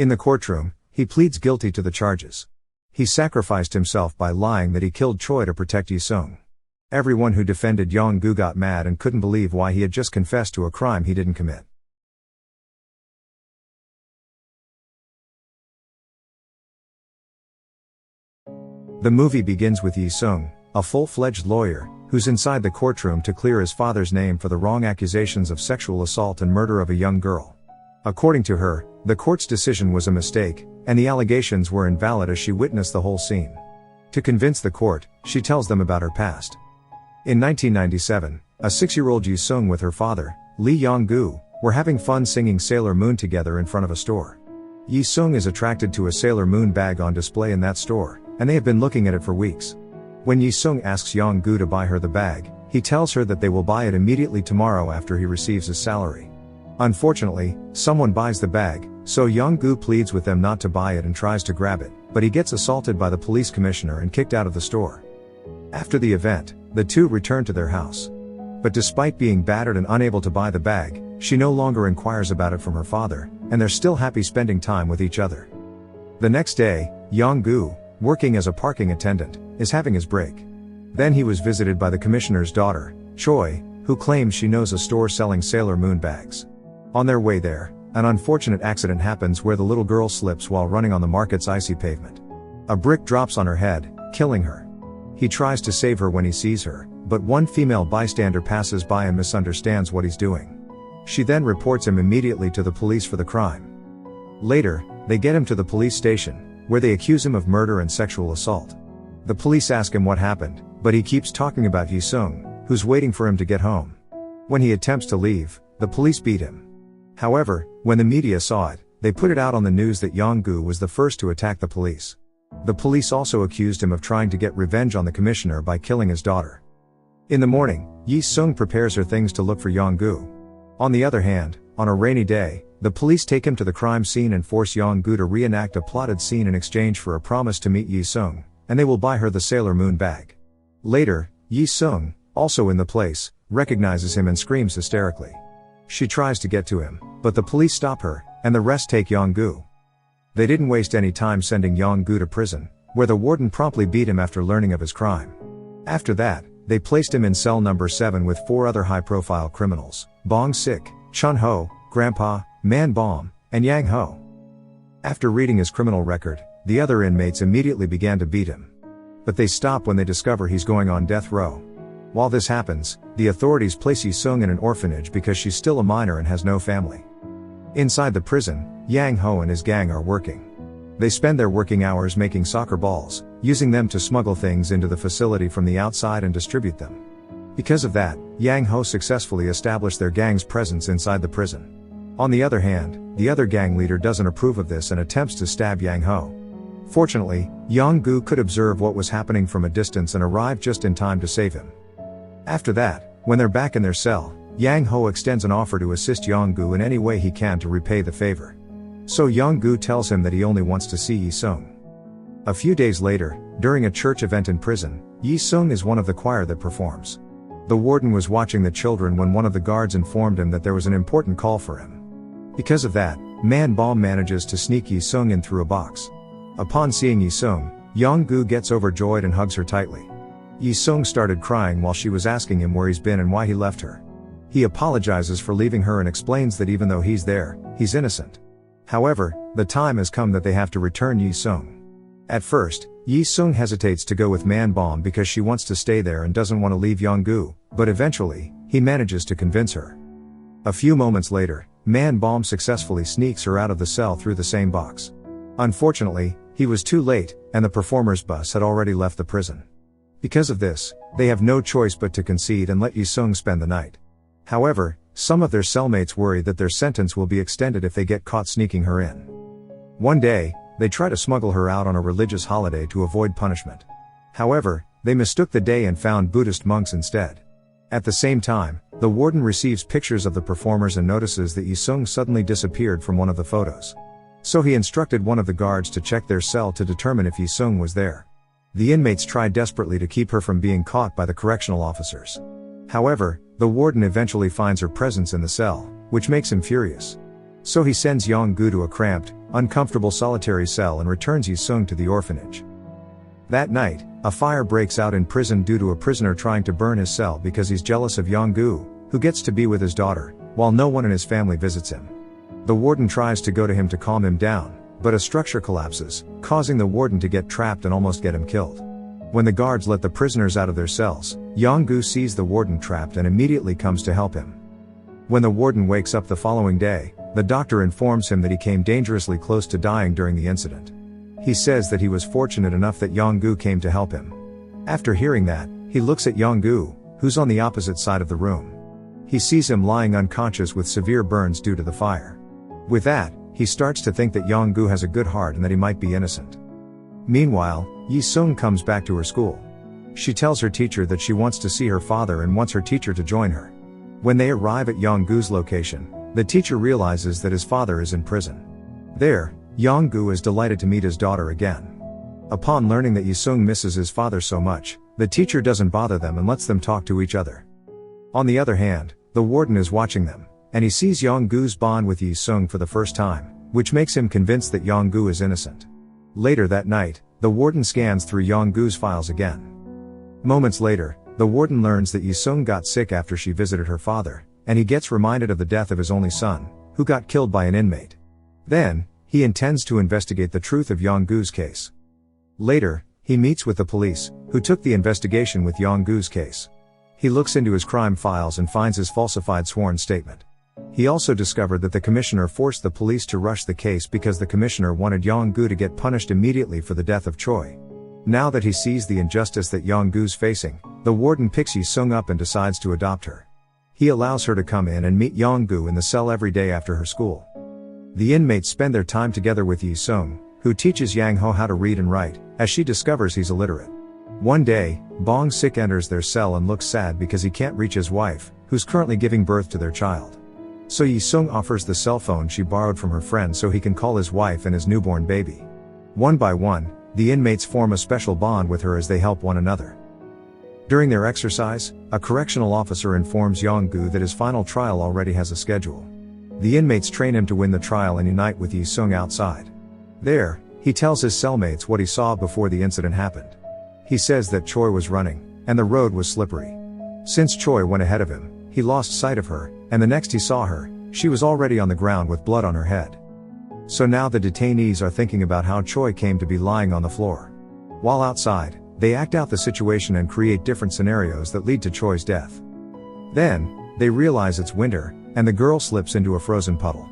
In the courtroom, he pleads guilty to the charges. He sacrificed himself by lying that he killed Choi to protect Ye-Seung. Everyone who defended Yong-Goo got mad and couldn't believe why he had just confessed to a crime he didn't commit. The movie begins with Ye-Seung, a full-fledged lawyer, who's inside the courtroom to clear his father's name for the wrong accusations of sexual assault and murder of a young girl. According to her, the court's decision was a mistake, and the allegations were invalid as she witnessed the whole scene. To convince the court, she tells them about her past. In 1997, a 6-year-old Ye-Seung with her father, Lee Yong-Goo, were having fun singing Sailor Moon together in front of a store. Ye-Seung is attracted to a Sailor Moon bag on display in that store, and they have been looking at it for weeks. When Ye-Seung asks Yong-Goo to buy her the bag, he tells her that they will buy it immediately tomorrow after he receives his salary. Unfortunately, someone buys the bag, so Yong-Goo pleads with them not to buy it and tries to grab it, but he gets assaulted by the police commissioner and kicked out of the store. After the event, the two return to their house. But despite being battered and unable to buy the bag, she no longer inquires about it from her father, and they're still happy spending time with each other. The next day, Yong-Goo, working as a parking attendant, is having his break. Then he was visited by the commissioner's daughter, Choi, who claims she knows a store selling Sailor Moon bags. On their way there, an unfortunate accident happens where the little girl slips while running on the market's icy pavement. A brick drops on her head, killing her. He tries to save her when he sees her, but one female bystander passes by and misunderstands what he's doing. She then reports him immediately to the police for the crime. Later, they get him to the police station, where they accuse him of murder and sexual assault. The police ask him what happened, but he keeps talking about Ye-Seung, who's waiting for him to get home. When he attempts to leave, the police beat him. However, when the media saw it, they put it out on the news that Yong-Goo was the first to attack the police. The police also accused him of trying to get revenge on the commissioner by killing his daughter. In the morning, Ye-Seung prepares her things to look for Yong-Goo. On the other hand, on a rainy day, the police take him to the crime scene and force Yong-Goo to reenact a plotted scene in exchange for a promise to meet Ye-Seung, and they will buy her the Sailor Moon bag. Later, Ye-Seung, also in the place, recognizes him and screams hysterically. She tries to get to him, but the police stop her, and the rest take Yong-Goo. They didn't waste any time sending Yong-Goo to prison, where the warden promptly beat him after learning of his crime. After that, they placed him in cell number 7 with 4 other high-profile criminals, Bong-sik, Chun-ho, Grandpa, Man-bom, and Yang-ho. After reading his criminal record, the other inmates immediately began to beat him. But they stop when they discover he's going on death row. While this happens, the authorities place Ye-Seung in an orphanage because she's still a minor and has no family. Inside the prison, Yang-ho and his gang are working. They spend their working hours making soccer balls, using them to smuggle things into the facility from the outside and distribute them. Because of that, Yang-ho successfully established their gang's presence inside the prison. On the other hand, the other gang leader doesn't approve of this and attempts to stab Yang-ho. Fortunately, Yong-Goo could observe what was happening from a distance and arrived just in time to save him. After that, when they're back in their cell, Yang-ho extends an offer to assist Yong-Goo in any way he can to repay the favor. So Yong-Goo tells him that he only wants to see Ye-Seung. A few days later, during a church event in prison, Ye-Seung is one of the choir that performs. The warden was watching the children when one of the guards informed him that there was an important call for him. Because of that, Man-bom manages to sneak Ye-Seung in through a box. Upon seeing Ye-Seung, Yong-Goo gets overjoyed and hugs her tightly. Ye-Seung started crying while she was asking him where he's been and why he left her. He apologizes for leaving her and explains that even though he's there, he's innocent. However, the time has come that they have to return Ye-Seung. At first, Ye-Seung hesitates to go with Man-bom because she wants to stay there and doesn't want to leave Yong-Goo, but eventually, he manages to convince her. A few moments later, Man-bom successfully sneaks her out of the cell through the same box. Unfortunately, he was too late, and the performers' bus had already left the prison. Because of this, they have no choice but to concede and let Ye-Seung spend the night. However, some of their cellmates worry that their sentence will be extended if they get caught sneaking her in. One day, they try to smuggle her out on a religious holiday to avoid punishment. However, they mistook the day and found Buddhist monks instead. At the same time, the warden receives pictures of the performers and notices that Ye-Seung suddenly disappeared from one of the photos. So he instructed one of the guards to check their cell to determine if Ye-Seung was there. The inmates try desperately to keep her from being caught by the correctional officers. However, the warden eventually finds her presence in the cell, which makes him furious. So he sends Yong-Goo to a cramped, uncomfortable solitary cell and returns Ye-Seung to the orphanage. That night, a fire breaks out in prison due to a prisoner trying to burn his cell because he's jealous of Yong-Goo, who gets to be with his daughter, while no one in his family visits him. The warden tries to go to him to calm him down, but a structure collapses, causing the warden to get trapped and almost get him killed. When the guards let the prisoners out of their cells, Yong-Goo sees the warden trapped and immediately comes to help him. When the warden wakes up the following day, the doctor informs him that he came dangerously close to dying during the incident. He says that he was fortunate enough that Yong-Goo came to help him. After hearing that, he looks at Yong-Goo, who's on the opposite side of the room. He sees him lying unconscious with severe burns due to the fire. With that, he starts to think that Yong-Goo has a good heart and that he might be innocent. Meanwhile, Ye-Seung comes back to her school. She tells her teacher that she wants to see her father and wants her teacher to join her. When they arrive at Yong-Goo's location, the teacher realizes that his father is in prison. There, Yong-Goo is delighted to meet his daughter again. Upon learning that Ye-Seung misses his father so much, the teacher doesn't bother them and lets them talk to each other. On the other hand, the warden is watching them, and he sees Yong-Goo's bond with Ye-Seung for the first time, which makes him convinced that Yong-Goo is innocent. Later that night, the warden scans through Yong-Goo's files again. Moments later, the warden learns that Ye-Seung got sick after she visited her father, and he gets reminded of the death of his only son, who got killed by an inmate. Then, he intends to investigate the truth of Yong-Goo's case. Later, he meets with the police, who took the investigation with Yong-Goo's case. He looks into his crime files and finds his falsified sworn statement. He also discovered that the commissioner forced the police to rush the case because the commissioner wanted Yong-Goo to get punished immediately for the death of Choi. Now that he sees the injustice that Yong-Goo's facing, the warden picks Ye-Seung up and decides to adopt her. He allows her to come in and meet Yong-Goo in the cell every day after her school. The inmates spend their time together with Ye-Seung, who teaches Yang-ho how to read and write, as she discovers he's illiterate. One day, Bong-sik enters their cell and looks sad because he can't reach his wife, who's currently giving birth to their child. So Ye-Seung offers the cell phone she borrowed from her friend so he can call his wife and his newborn baby. One by one, the inmates form a special bond with her as they help one another. During their exercise, a correctional officer informs Yong-Goo that his final trial already has a schedule. The inmates train him to win the trial and unite with Ye-Seung outside. There, he tells his cellmates what he saw before the incident happened. He says that Choi was running, and the road was slippery. Since Choi went ahead of him, he lost sight of her, and the next he saw her, she was already on the ground with blood on her head. So now the detainees are thinking about how Choi came to be lying on the floor. While outside, they act out the situation and create different scenarios that lead to Choi's death. Then, they realize it's winter, and the girl slips into a frozen puddle.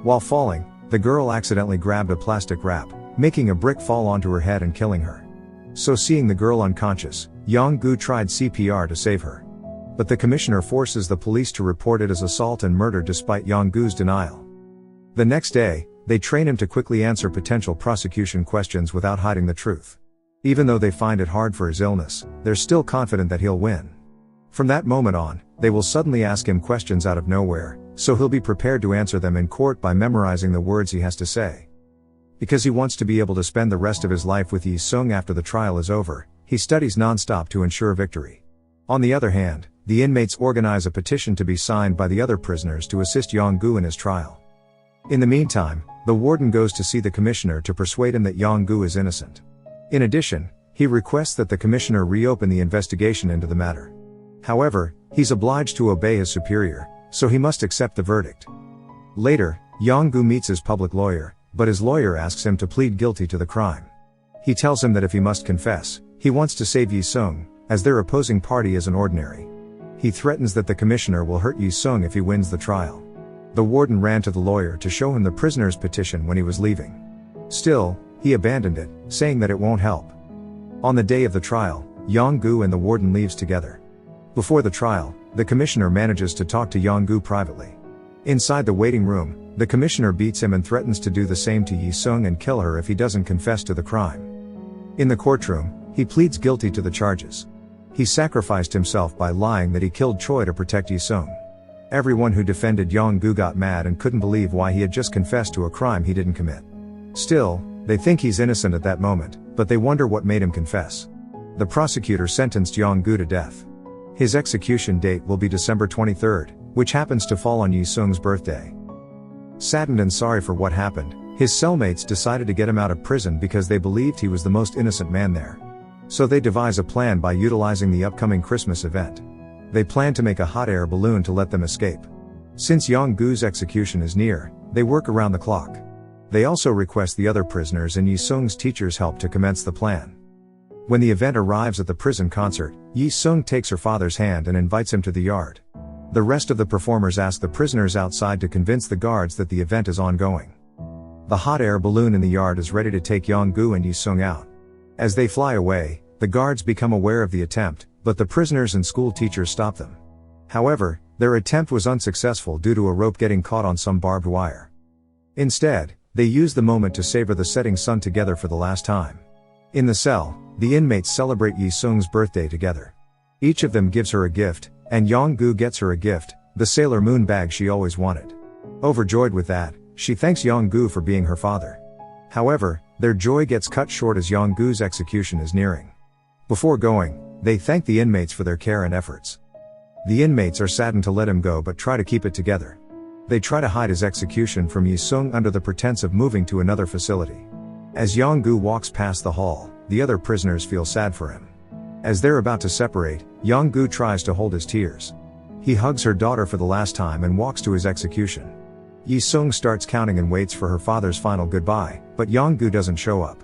While falling, the girl accidentally grabbed a plastic wrap, making a brick fall onto her head and killing her. So seeing the girl unconscious, Yong-Goo tried CPR to save her. But the commissioner forces the police to report it as assault and murder despite Yong-Goo's denial. The next day, they train him to quickly answer potential prosecution questions without hiding the truth. Even though they find it hard for his illness, they're still confident that he'll win. From that moment on, they will suddenly ask him questions out of nowhere, so he'll be prepared to answer them in court by memorizing the words he has to say. Because he wants to be able to spend the rest of his life with Ye-Seung after the trial is over, he studies non-stop to ensure victory. On the other hand, the inmates organize a petition to be signed by the other prisoners to assist Yong-Goo in his trial. In the meantime, the warden goes to see the commissioner to persuade him that Yong-Goo is innocent. In addition, he requests that the commissioner reopen the investigation into the matter. However, he's obliged to obey his superior, so he must accept the verdict. Later, Yong-Goo meets his public lawyer, but his lawyer asks him to plead guilty to the crime. He tells him that if he must confess, he wants to save Ye-Seung, as their opposing party is an ordinary. He threatens that the commissioner will hurt Ye-Seung if he wins the trial. The warden ran to the lawyer to show him the prisoner's petition when he was leaving. Still, he abandoned it, saying that it won't help. On the day of the trial, Yong-Goo and the warden leaves together. Before the trial, the commissioner manages to talk to Yong-Goo privately. Inside the waiting room, the commissioner beats him and threatens to do the same to Ye-Seung and kill her if he doesn't confess to the crime. In the courtroom, he pleads guilty to the charges. He sacrificed himself by lying that he killed Choi to protect Ye-Seung. Everyone who defended Yong-Goo got mad and couldn't believe why he had just confessed to a crime he didn't commit. Still, they think he's innocent at that moment, but they wonder what made him confess. The prosecutor sentenced Yong-Goo to death. His execution date will be December 23rd, which happens to fall on Ye-Seung's birthday. Saddened and sorry for what happened, His cellmates decided to get him out of prison because they believed he was the most innocent man there. So they devise a plan by utilizing the upcoming Christmas event. They plan to make a hot air balloon to let them escape. Since Yong-Goo's execution is near, they work around the clock. They also request the other prisoners and Ye-Seung's teacher's help to commence the plan. When the event arrives at the prison concert, Ye-Seung takes her father's hand and invites him to the yard. The rest of the performers ask the prisoners outside to convince the guards that the event is ongoing. The hot air balloon in the yard is ready to take Yong-Goo and Ye-Seung out. As they fly away, the guards become aware of the attempt, but the prisoners and school teachers stop them. However, their attempt was unsuccessful due to a rope getting caught on some barbed wire. Instead, they use the moment to savor the setting sun together for the last time. In the cell, the inmates celebrate Ye-Seung's birthday together. Each of them gives her a gift, and Yong-Goo gets her a gift, the Sailor Moon bag she always wanted. Overjoyed with that, she thanks Yong-Goo for being her father. However, their joy gets cut short as Yong-Goo's execution is nearing. Before going, they thank the inmates for their care and efforts. The inmates are saddened to let him go but try to keep it together. They try to hide his execution from Ye-Seung under the pretense of moving to another facility. As Yong-Goo walks past the hall, the other prisoners feel sad for him. As they're about to separate, Yong-Goo tries to hold his tears. He hugs her daughter for the last time and walks to his execution. Ye-Seung starts counting and waits for her father's final goodbye, but Yong-Goo doesn't show up.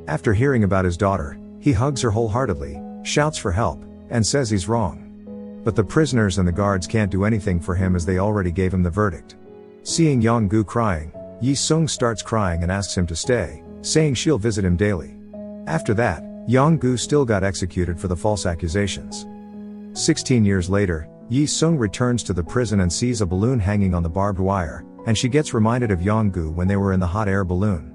After hearing about his daughter, he hugs her wholeheartedly, shouts for help, and says he's wrong. But the prisoners and the guards can't do anything for him as they already gave him the verdict. Seeing Yong-Goo crying, Ye-Seung starts crying and asks him to stay, saying she'll visit him daily. After that, Yong-Goo still got executed for the false accusations. 16 years later, Ye-Seung returns to the prison and sees a balloon hanging on the barbed wire, and she gets reminded of Yong-Goo when they were in the hot air balloon.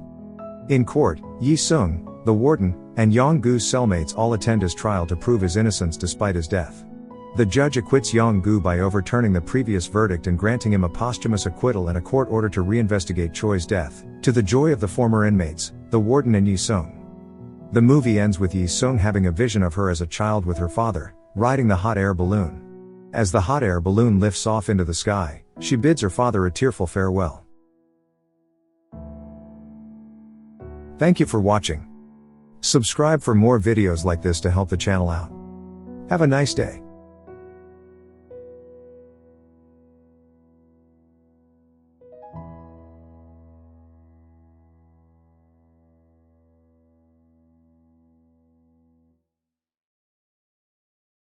In court, Ye-Seung, the warden, and Yong-Goo's cellmates all attend his trial to prove his innocence despite his death. The judge acquits Yong-Goo by overturning the previous verdict and granting him a posthumous acquittal and a court order to reinvestigate Choi's death, to the joy of the former inmates, the warden and Ye-Seung. The movie ends with Ye-Seung having a vision of her as a child with her father, riding the hot air balloon. As the hot air balloon lifts off into the sky, she bids her father a tearful farewell. Thank you for watching. Subscribe for more videos like this to help the channel out. Have a nice day.